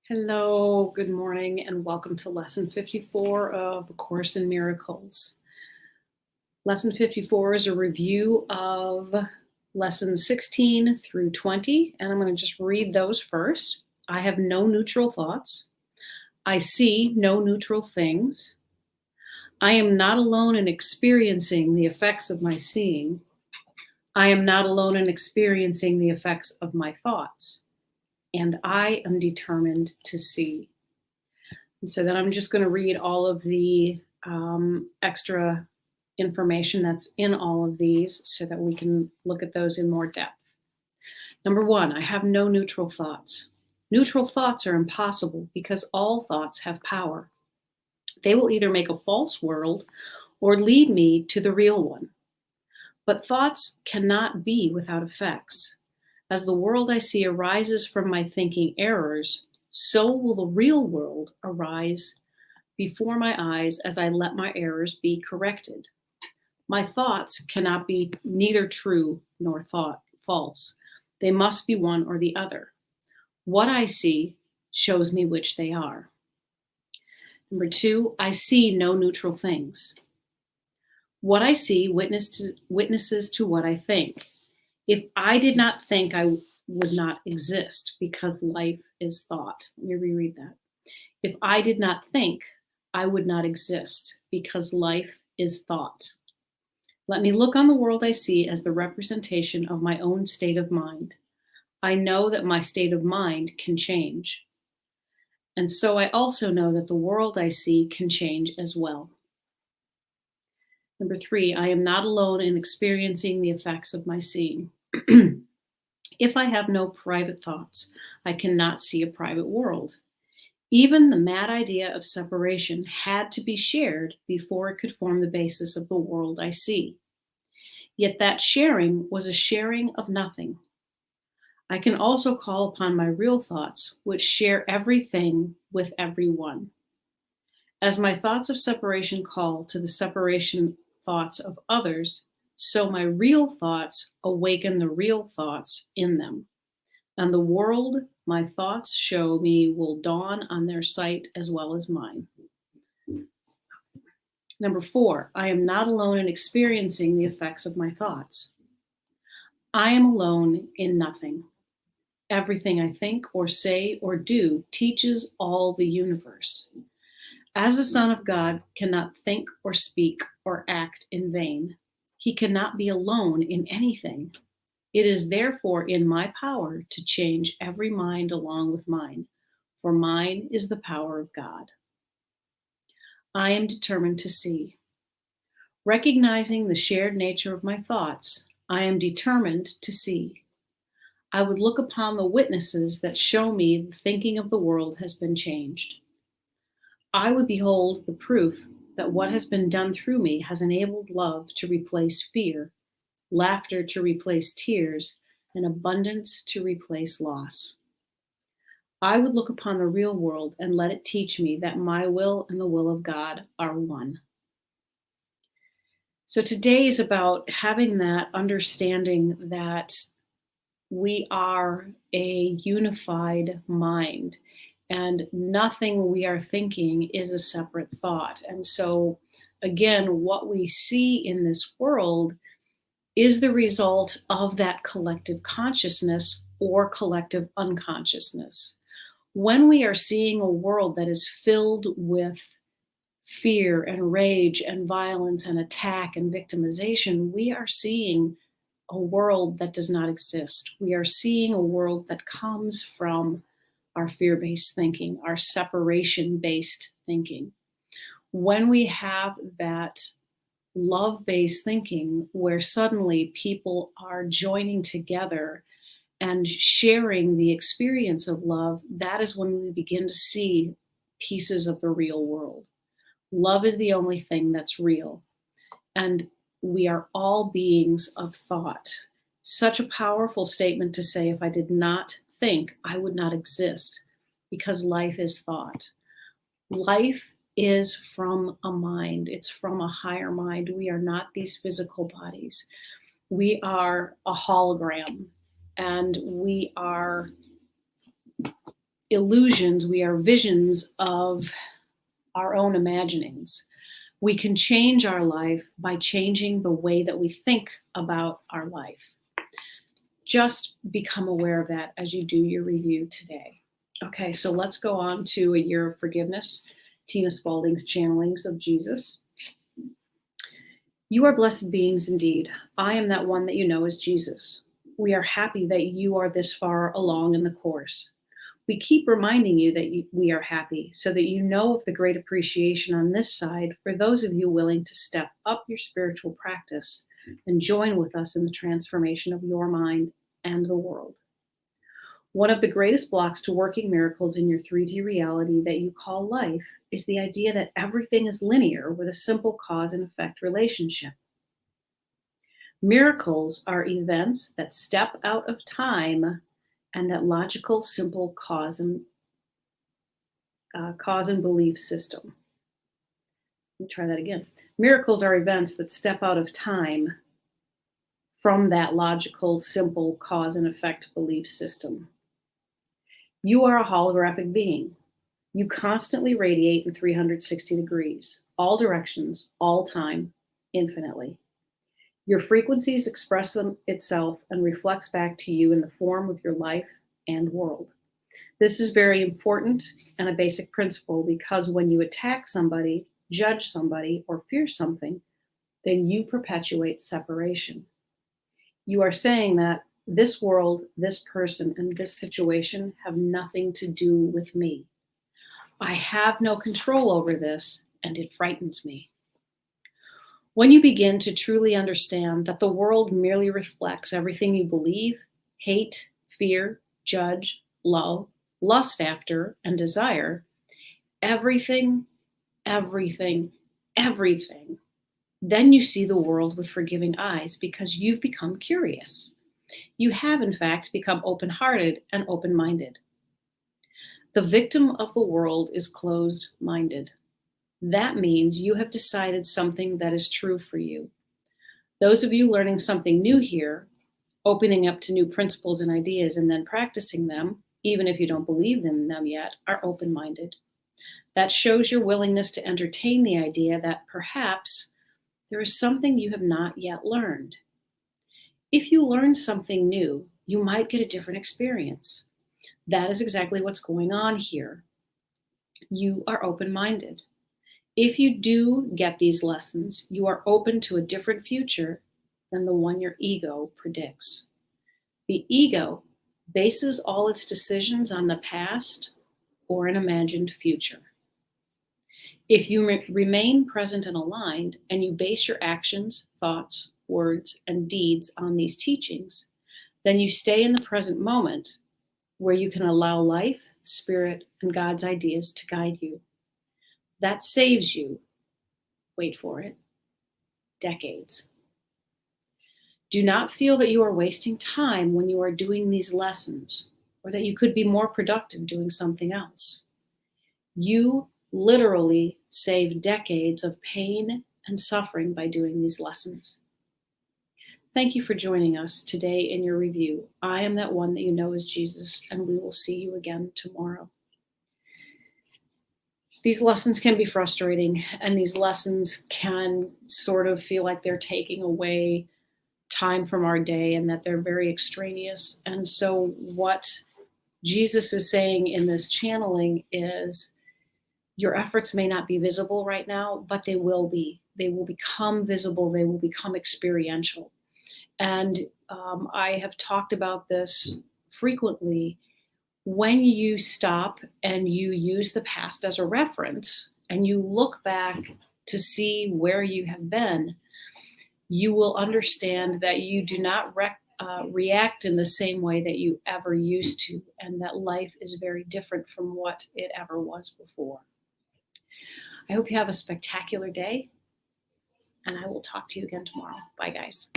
Hello, good morning, and welcome to Lesson 54 of A Course in Miracles. Lesson 54 is a review of Lessons 16 through 20, and I'm going to just read those first. I have no neutral thoughts. I see no neutral things. I am not alone in experiencing the effects of my seeing. I am not alone in experiencing the effects of my thoughts. And I am determined to see. And so then I'm just going to read all of the extra information that's in all of these so that we can look at those in more depth. Number one, I have no neutral thoughts. Neutral thoughts are impossible because all thoughts have power. They will either make a false world or lead me to the real one. But thoughts cannot be without effects. As the world I see arises from my thinking errors, so will the real world arise before my eyes as I let my errors be corrected. My thoughts cannot be neither true nor false. They must be one or the other. What I see shows me which they are. Number two, I see no neutral things. What I see witnesses to what I think. If I did not think, I would not exist because life is thought. Let me reread that. If I did not think, I would not exist because life is thought. Let me look on the world I see as the representation of my own state of mind. I know that my state of mind can change. And so I also know that the world I see can change as well. Number three, I am not alone in experiencing the effects of my seeing. If I have no private thoughts, I cannot see a private world. Even the mad idea of separation had to be shared before it could form the basis of the world I see. Yet that sharing was a sharing of nothing. I can also call upon my real thoughts, which share everything with everyone. As my thoughts of separation call to the separation thoughts of others, so my real thoughts awaken the real thoughts in them. And the world my thoughts show me will dawn on their sight as well as mine. Number four, I am not alone in experiencing the effects of my thoughts. I am alone in nothing. Everything I think or say or do teaches all the universe. As the Son of God cannot think or speak or act in vain, he cannot be alone in anything. It is therefore in my power to change every mind along with mine, for mine is the power of God. I am determined to see. Recognizing the shared nature of my thoughts, I am determined to see. I would look upon the witnesses that show me the thinking of the world has been changed. I would behold the proof that what has been done through me has enabled love to replace fear, laughter to replace tears, and abundance to replace loss. I would look upon the real world and let it teach me that my will and the will of God are one. So today is about having that understanding that we are a unified mind. And nothing we are thinking is a separate thought. And so, again, what we see in this world is the result of that collective consciousness or collective unconsciousness. When we are seeing a world that is filled with fear and rage and violence and attack and victimization, we are seeing a world that does not exist. We are seeing a world that comes from our fear-based thinking, our separation-based thinking. When we have that love-based thinking where suddenly people are joining together and sharing the experience of love, that is when we begin to see pieces of the real world. Love is the only thing that's real. And we are all beings of thought. Such a powerful statement to say, if I did not think, I would not exist, because life is thought. Life is from a mind. It's from a higher mind. We are not these physical bodies. We are a hologram, and we are illusions, we are visions of our own imaginings. We can change our life by changing the way that we think about our life. Just become aware of that as you do your review today. Okay, so let's go on to A Year of Forgiveness, Tina Spalding's channelings of Jesus. You are blessed beings indeed. I am that one that you know as Jesus. We are happy that you are this far along in the course. We keep reminding you that we are happy so that you know of the great appreciation on this side for those of you willing to step up your spiritual practice and join with us in the transformation of your mind and the world. One of the greatest blocks to working miracles in your 3D reality that you call life is the idea that everything is linear with a simple cause and effect relationship. Miracles are events that step out of time and that logical, simple cause and belief system. Let me try that again. Miracles are events that step out of time from that logical, simple cause and effect belief system. You are a holographic being. You constantly radiate in 360 degrees, all directions, all time, infinitely. Your frequencies express itself and reflects back to you in the form of your life and world. This is very important and a basic principle because when you attack somebody, judge somebody, or fear something, then you perpetuate separation. You are saying that this world, this person, and this situation have nothing to do with me. I have no control over this, and it frightens me. When you begin to truly understand that the world merely reflects everything you believe, hate, fear, judge, love, lust after, and desire, everything, then you see the world with forgiving eyes because you've become curious. You have, in fact, become open-hearted and open-minded. The victim of the world is closed-minded. That means you have decided something that is true for you. Those of you learning something new here, opening up to new principles and ideas and then practicing them, even if you don't believe in them yet, are open-minded. That shows your willingness to entertain the idea that perhaps there is something you have not yet learned. If you learn something new, you might get a different experience. That is exactly what's going on here. You are open-minded. If you do get these lessons, you are open to a different future than the one your ego predicts. The ego bases all its decisions on the past or an imagined future. If you remain present and aligned, and you base your actions, thoughts, words, and deeds on these teachings, then you stay in the present moment where you can allow life, spirit, and God's ideas to guide you. That saves you, wait for it, decades. Do not feel that you are wasting time when you are doing these lessons, or that you could be more productive doing something else. You literally save decades of pain and suffering by doing these lessons. Thank you for joining us today in your review. I am that one that you know as Jesus, and we will see you again tomorrow. These lessons can be frustrating, and these lessons can sort of feel like they're taking away time from our day and that they're very extraneous. And so what Jesus is saying in this channeling is, your efforts may not be visible right now, but they will be. They will become visible. They will become experiential. And I have talked about this frequently. When you stop and you use the past as a reference and you look back to see where you have been, you will understand that you do not react in the same way that you ever used to, and that life is very different from what it ever was before. I hope you have a spectacular day, and I will talk to you again tomorrow. Bye, guys.